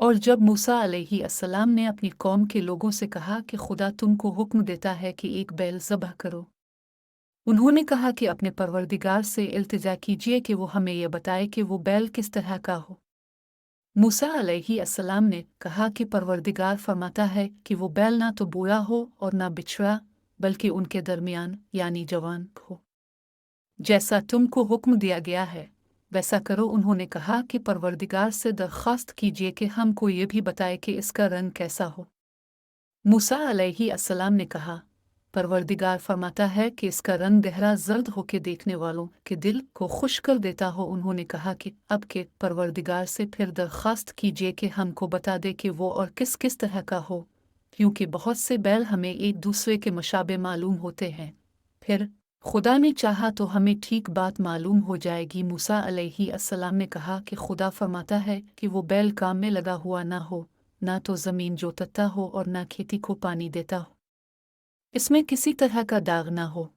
और जब मूसा अलैहिस्सलाम ने अपनी कौम के लोगों से कहा कि खुदा तुमको हुक्म देता है कि एक बैल ज़बह करो, उन्होंने कहा कि अपने परवरदिगार से इल्तिजा कीजिए कि वो हमें यह बताए कि वो बैल किस तरह का हो। मूसा अलैहिस्सलाम ने कहा कि परवरदिगार फरमाता है कि वो बैल ना तो बूढ़ा हो और ना बिछड़ा, बल्कि उनके दरमियान यानी जवान हो। जैसा तुमको हुक्म दिया गया है वैसा करो। उन्होंने कहा कि परवरदिगार से दरख्वास्त कीजिए कि हमको ये भी बताए कि इसका रंग कैसा हो। मूसा अलैहिस्सलाम ने कहा, परवरदिगार फरमाता है कि इसका रंग गहरा जर्द होके देखने वालों के दिल को खुश कर देता हो। उन्होंने कहा कि अब के परवरदिगार से फिर दरख्वास्त कीजिए कि हमको बता दे कि वो और किस किस तरह का हो, क्योंकि बहुत से बैल हमें एक दूसरे के मुशाबे मालूम होते हैं। फिर खुदा ने चाहा तो हमें ठीक बात मालूम हो जाएगी। मूसा अलैहिस्सलाम ने कहा कि खुदा फरमाता है कि वो बैल काम में लगा हुआ ना हो, ना तो ज़मीन जोतता हो और ना खेती को पानी देता हो, इसमें किसी तरह का दाग ना हो।